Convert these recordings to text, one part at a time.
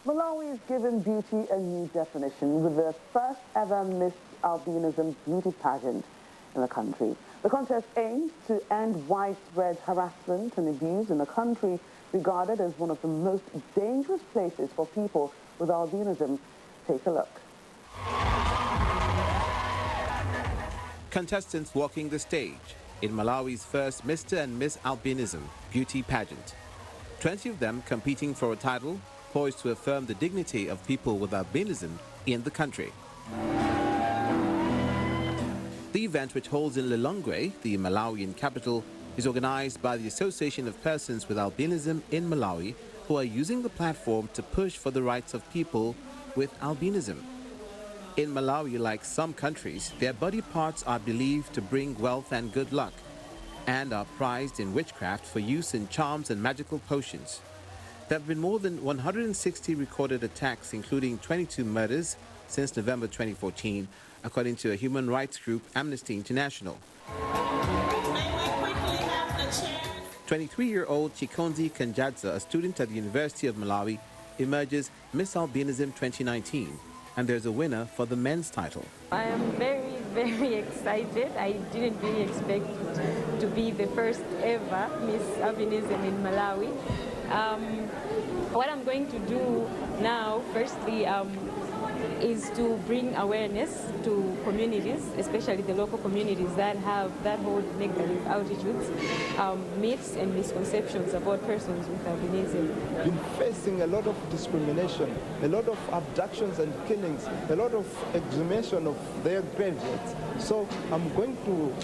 Malawi is giving beauty a new definition with the first ever Miss Albinism beauty pageant in the country. The contest aims to end widespread harassment and abuse in a country regarded as one of the most dangerous places for people with albinism. Take a look. Contestants walking the stage in Malawi's first Mr. and Miss Albinism beauty pageant. 20 of them competing for a title poised to affirm the dignity of people with albinism in the country. The event, which holds in Lilongwe, the Malawian capital, is organized by the Association of Persons with Albinism in Malawi, who are using the platform to push for the rights of people with albinism. In Malawi, like some countries, their body parts are believed to bring wealth and good luck and are prized in witchcraft for use in charms and magical potions. There have been more than 160 recorded attacks, including 22 murders since November 2014, according to a human rights group, Amnesty International. 23-year-old Chikondi Kanjadza, a student at the University of Malawi, emerges Miss Albinism 2019, and there's a winner for the men's title. I am very excited. I didn't really expect to be the first ever Miss Albinism in Malawi. What I'm going to do now, firstly, is to bring awareness to communities, especially the local communities that hold negative attitudes, myths and misconceptions about persons with albinism. Been facing a lot of discrimination, a lot of abductions and killings, a lot of exhumation of their graduates. So I'm going to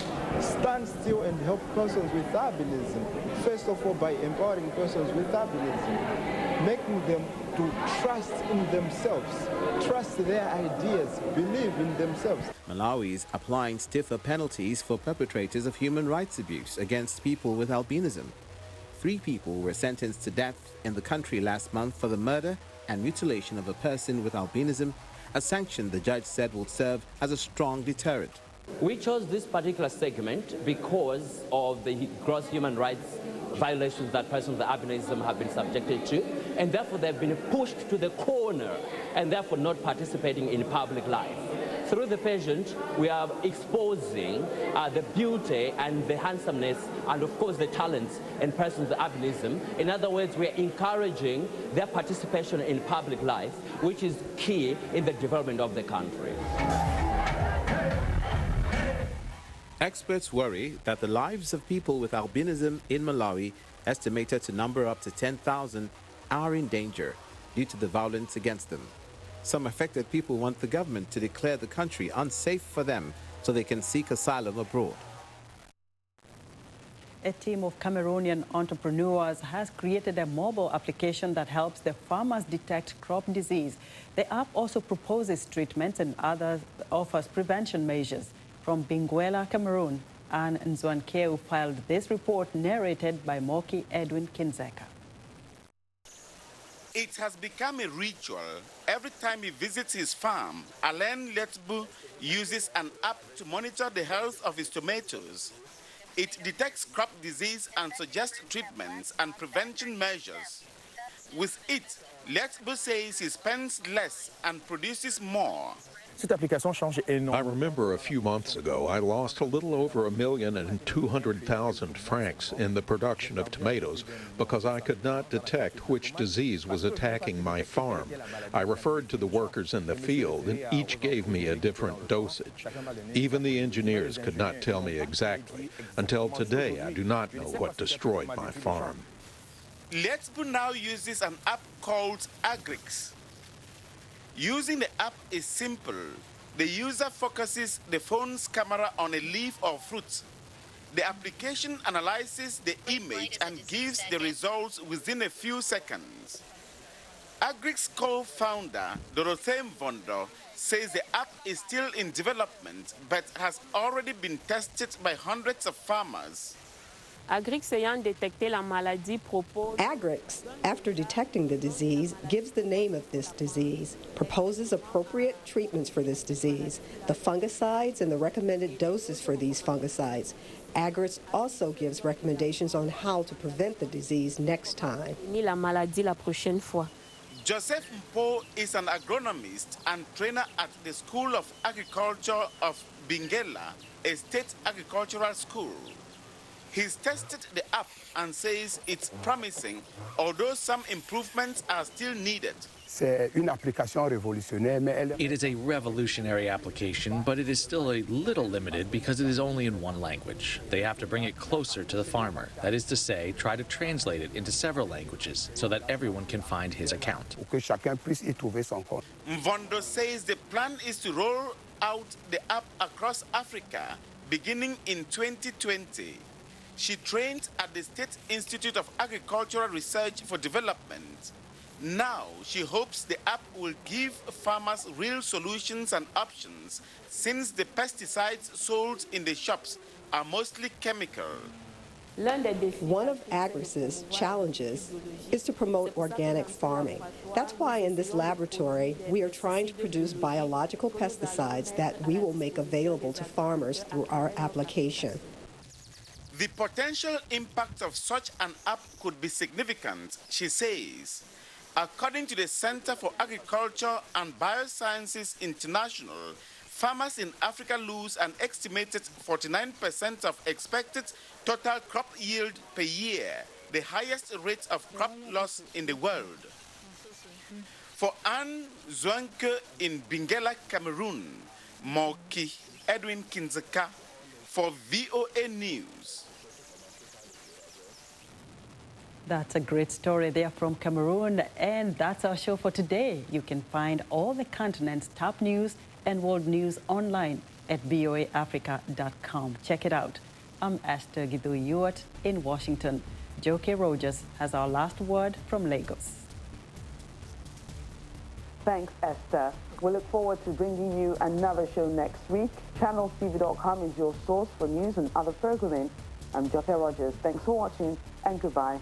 stand still and help persons with albinism, first of all by empowering persons with albinism, making them to trust in themselves, trust their ideas, believe in themselves. Malawi is applying stiffer penalties for perpetrators of human rights abuse against people with albinism. 3 people were sentenced to death in the country last month for the murder and mutilation of a person with albinism, a sanction the judge said will serve as a strong deterrent. We chose this particular segment because of the gross human rights violations that persons with albinism have been subjected to, and therefore they've been pushed to the corner and therefore not participating in public life. Through the pageant, we are exposing the beauty and the handsomeness and of course the talents in persons with albinism. In other words, we are encouraging their participation in public life, which is key in the development of the country. Experts worry that the lives of people with albinism in Malawi, estimated to number up to 10,000, are in danger due to the violence against them. Some affected people want the government to declare the country unsafe for them so they can seek asylum abroad. A team of Cameroonian entrepreneurs has created a mobile application that helps their farmers detect crop disease. The app also proposes treatments and offers prevention measures. From Benguela, Cameroon, Anne Nzwankeu filed this report, narrated by Moki Edwin Kinzeka. It has become a ritual. Every time he visits his farm, Alain Lietbou uses an app to monitor the health of his tomatoes. It detects crop disease and suggests treatments and prevention measures. With it, Lietbou says he spends less and produces more. I remember a few months ago, I lost a little over 1,200,000 francs in the production of tomatoes because I could not detect which disease was attacking my farm. I referred to the workers in the field, and each gave me a different dosage. Even the engineers could not tell me exactly. Until today, I do not know what destroyed my farm. Lietbou now uses an app called AGRIX. Using the app is simple. The user focuses the phone's camera on a leaf or fruit. The application analyzes the image and gives the results within a few seconds. AGRIX co-founder Dorothée Mvondo says the app is still in development but has already been tested by hundreds of farmers. AGRIX, after detecting the disease, gives the name of this disease, proposes appropriate treatments for this disease, the fungicides and the recommended doses for these fungicides. AGRIX also gives recommendations on how to prevent the disease next time. Joseph Mpo is an agronomist and trainer at the School of Agriculture of Bingela, a state agricultural school. He's tested the app and says it's promising, although some improvements are still needed. It is a revolutionary application, but it is still a little limited because it is only in one language. They have to bring it closer to the farmer. That is to say, try to translate it into several languages so that everyone can find his account. Mvondo says the plan is to roll out the app across Africa beginning in 2020. She trained at the State Institute of Agricultural Research for Development. Now, she hopes the app will give farmers real solutions and options, since the pesticides sold in the shops are mostly chemical. One of AGRIX's challenges is to promote organic farming. That's why in this laboratory, we are trying to produce biological pesticides that we will make available to farmers through our application. The potential impact of such an app could be significant, she says. According to the Center for Agriculture and Biosciences International, farmers in Africa lose an estimated 49% of expected total crop yield per year, the highest rate of crop loss in the world. For Anne Zwanke in Bingela, Cameroon, Moki Edwin Kinzeka for VOA News. That's a great story there from Cameroon, and that's our show for today. You can find all the continent's top news and world news online at voaafrica.com. Check it out. I'm Esther Gidou-Ewart in Washington. Joke Rogers has our last word from Lagos. Thanks, Esther. We look forward to bringing you another show next week. ChannelTV.com is your source for news and other programming. I'm Joke Rogers. Thanks for watching, and goodbye.